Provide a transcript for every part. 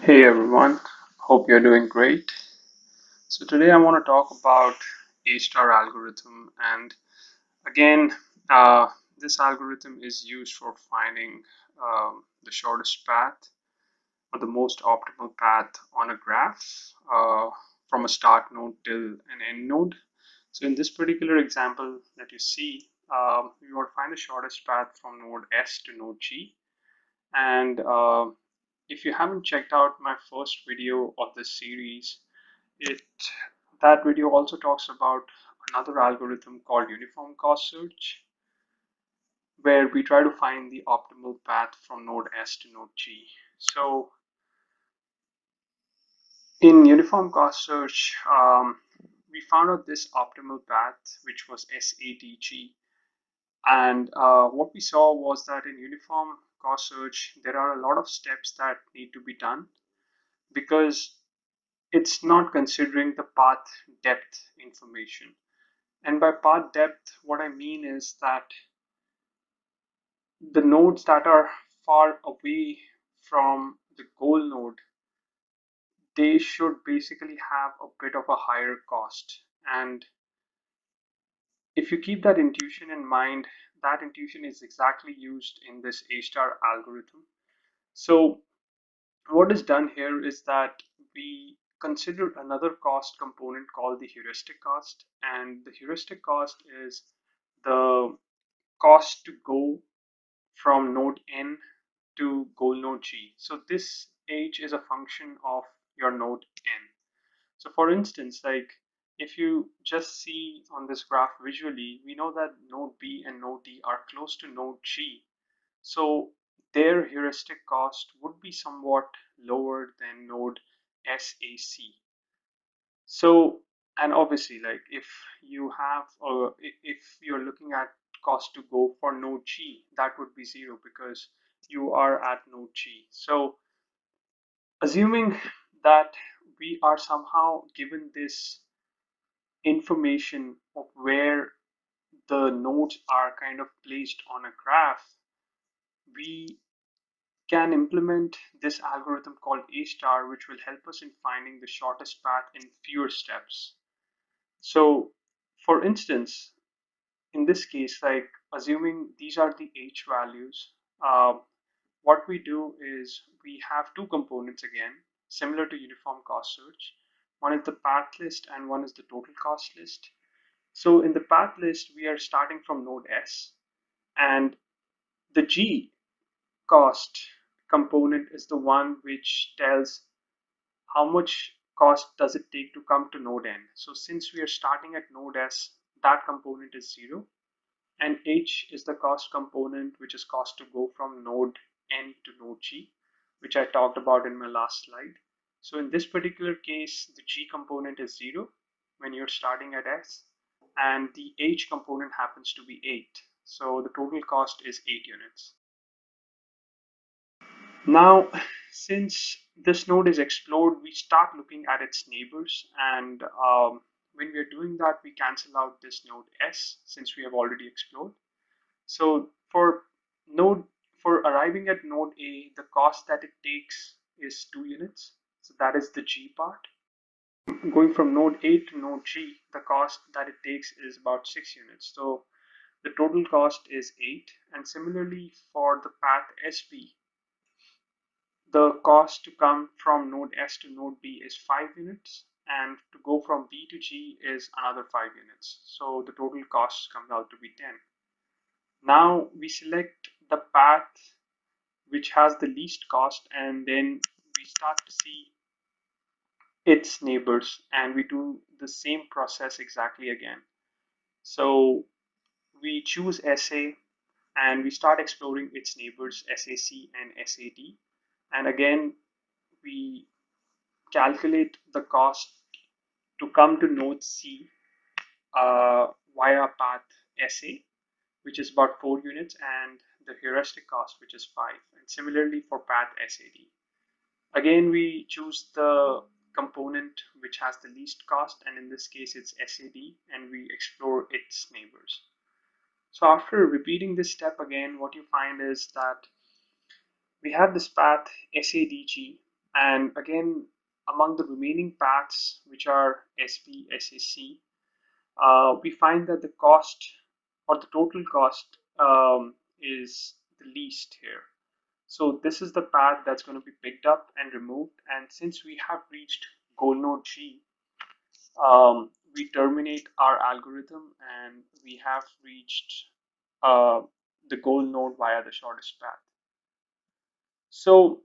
Hey everyone, hope you're doing great. So today I want to talk about A-star algorithm, and again, uh, this algorithm is used for finding the shortest path or the most optimal path on a graph from a start node till an end node. So in this particular example that you see, we want to find the shortest path from node S to node G, and if you haven't checked out my first video of this series, it that video also talks about another algorithm called uniform cost search, where we try to find the optimal path from node S to node G. So in uniform cost search, we found out this optimal path, which was SADG. And what we saw was that in uniform cost search, there are a lot of steps that need to be done because it's not considering the path depth information. And by path depth, what I mean is that the nodes that are far away from the goal node, they should basically have a bit of a higher cost. And if you keep that intuition in mind, that intuition is exactly used in this A-star algorithm. So what is done here is that we consider another cost component called the heuristic cost, and the heuristic cost is the cost to go from node n to goal node G. So this h is a function of your node n. So for instance, like if you just see on this graph visually, we know that node B and node D are close to node G. So their heuristic cost would be somewhat lower than node SAC. So, and obviously, like if you're looking at cost to go for node G, that would be zero because you are at node G. So, assuming that we are somehow given this information of where the nodes are kind of placed on a graph, we can implement this algorithm called A star, which will help us in finding the shortest path in fewer steps. So, for instance, in this case, like assuming these are the H values, uh, what we do is we have two components again, similar to uniform cost search. One is the path list and one is the total cost list. So in the path list, we are starting from node S, and the G cost component is the one which tells how much cost does it take to come to node n. So since we are starting at node S, that component is zero. And H is the cost component, which is cost to go from node N to node G, which I talked about in my last slide. So in this particular case, the G component is zero when you're starting at S, and the H component happens to be 8. So the total cost is 8 units. Now, since this node is explored, we start looking at its neighbors, and when we are doing that, we cancel out this node S since we have already explored. So node for arriving at node A, the cost that it takes is 2 units. So that is the G part. Going from node A to node G, the cost that it takes is about 6 units. So the total cost is 8. And similarly for the path SB, the cost to come from node S to node B is 5 units, and to go from B to G is another 5 units. So the total cost comes out to be 10. Now we select the path which has the least cost, and then we start to see its neighbors, and we do the same process exactly again. So we choose SA and we start exploring its neighbors SAC and SAD, and again we calculate the cost to come to node C via path SA, which is about 4 units, and the heuristic cost, which is 5. And similarly for path SAD. Again, we choose the component which has the least cost, and in this case it's SAD, and we explore its neighbors. So after repeating this step again, what you find is that we have this path SADG, And again, among the remaining paths, which are SB, SAC, we find that the cost or the total cost is the least here. So this is the path that's going to be picked up and removed. And since we have reached goal node G, we terminate our algorithm and we have reached uh, the goal node via the shortest path. So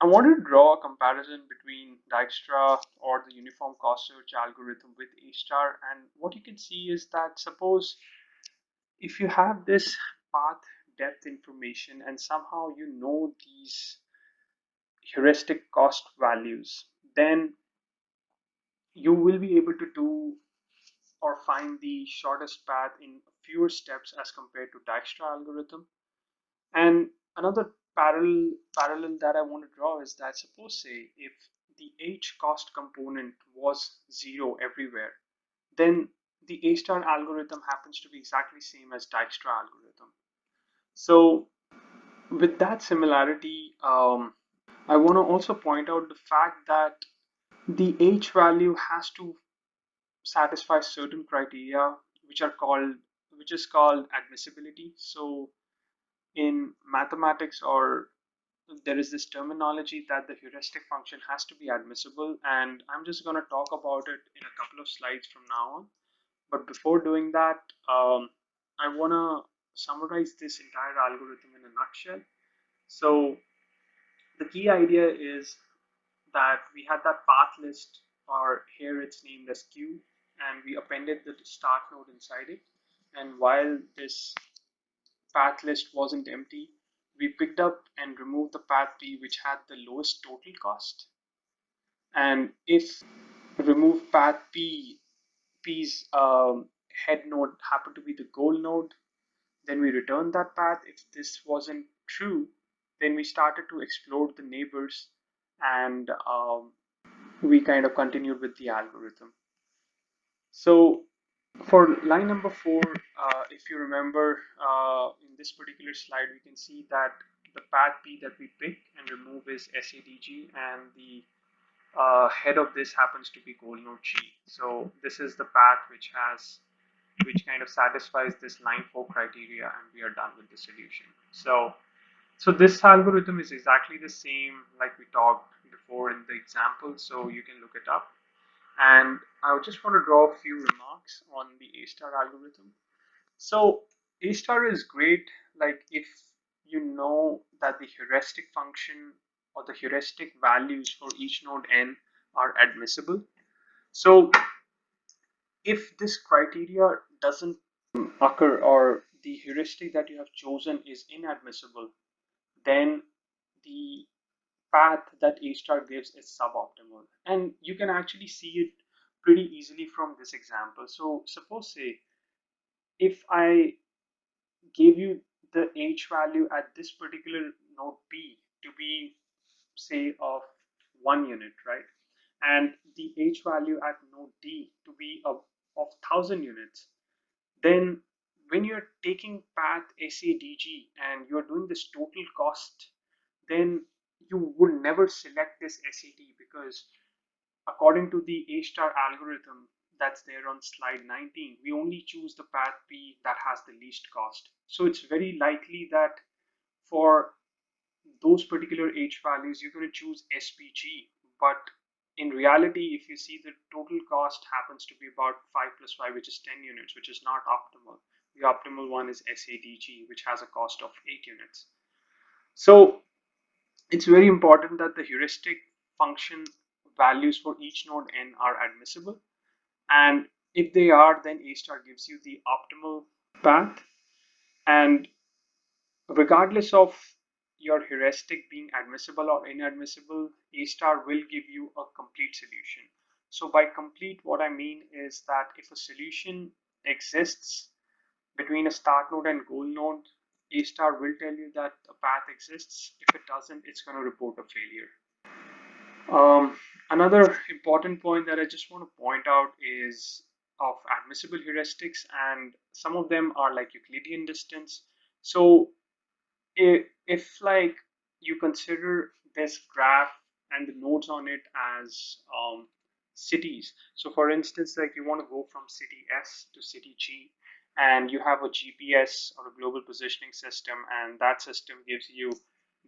I wanted to draw a comparison between Dijkstra or the uniform cost search algorithm with A star. And what you can see is that suppose if you have this path depth information and somehow you know these heuristic cost values, then you will be able to do or find the shortest path in fewer steps as compared to Dijkstra algorithm. And another parallel that I want to draw is that suppose say if the H cost component was zero everywhere, then the A star algorithm happens to be exactly same as Dijkstra algorithm. So with that similarity, I want to also point out the fact that the H value has to satisfy certain criteria which are called which is called admissibility. So in mathematics or there is this terminology that the heuristic function has to be admissible, and I'm just going to talk about it in a couple of slides from now on. But before doing that, I want to summarize this entire algorithm in a nutshell. So the key idea is that we had that path list, or here it's named as Q, and we appended the start node inside it. And while this path list wasn't empty, we picked up and removed the path P, which had the lowest total cost. And if remove path P's head node happened to be the goal node, then we returned that path. If this wasn't true, then we started to explore the neighbors and we kind of continued with the algorithm. So for line number 4, if you remember in this particular slide, we can see that the path P that we pick and remove is SADG, and the head of this happens to be goal node G. So this is the path which kind of satisfies this line 4 criteria, and we are done with the solution. So this algorithm is exactly the same like we talked before in the example, so you can look it up. And I just want to draw a few remarks on the A star algorithm. So A star is great, like if you know that the heuristic function or the heuristic values for each node n are admissible. So if this criteria doesn't occur or the heuristic that you have chosen is inadmissible, then the path that A star gives is suboptimal. And you can actually see it pretty easily from this example. So suppose say if I gave you the H value at this particular node P to be say of 1 unit, right? And the H value at node D to be of 1,000 units, then when you're taking path SADG and you're doing this total cost, then you would never select this SAD because according to the A star algorithm that's there on slide 19, we only choose the path P that has the least cost. So it's very likely that for those particular H values, you're going to choose SPG. But in reality, if you see the total cost happens to be about 5 plus 5, which is 10 units, which is not optimal. The optimal one is SADG, which has a cost of 8 units. So it's very important that the heuristic function values for each node n are admissible. And if they are, then A star gives you the optimal path. And regardless of your heuristic being admissible or inadmissible, A star will give you a complete solution. So by complete, what I mean is that if a solution exists between a start node and goal node, A star will tell you that a path exists. If it doesn't, it's going to report a failure. Another important point that I just want to point out is of admissible heuristics, and some of them are like Euclidean distance. So if like you consider this graph and the nodes on it as cities. So for instance, like you want to go from city S to city G, and you have a GPS or a global positioning system, and that system gives you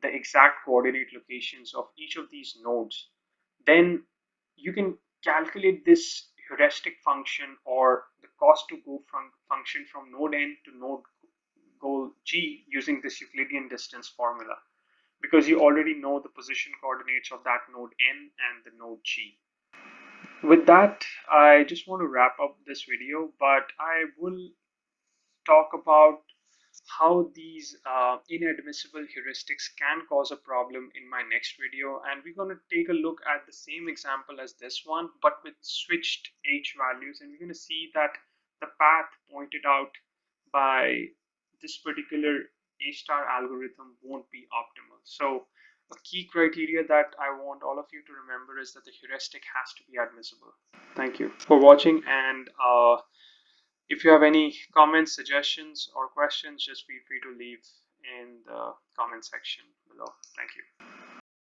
the exact coordinate locations of each of these nodes. Then you can calculate this heuristic function or the cost to go from function from node N to node goal G using this Euclidean distance formula, because you already know the position coordinates of that node N and the node G. With that, I just want to wrap up this video, but I will talk about how these inadmissible heuristics can cause a problem in my next video, and we're going to take a look at the same example as this one but with switched h values, and we're going to see that the path pointed out by this particular A star algorithm won't be optimal. So a key criteria that I want all of you to remember is that the heuristic has to be admissible. Thank you for watching, and if you have any comments, suggestions, or questions, just feel free to leave in the comment section below. Thank you.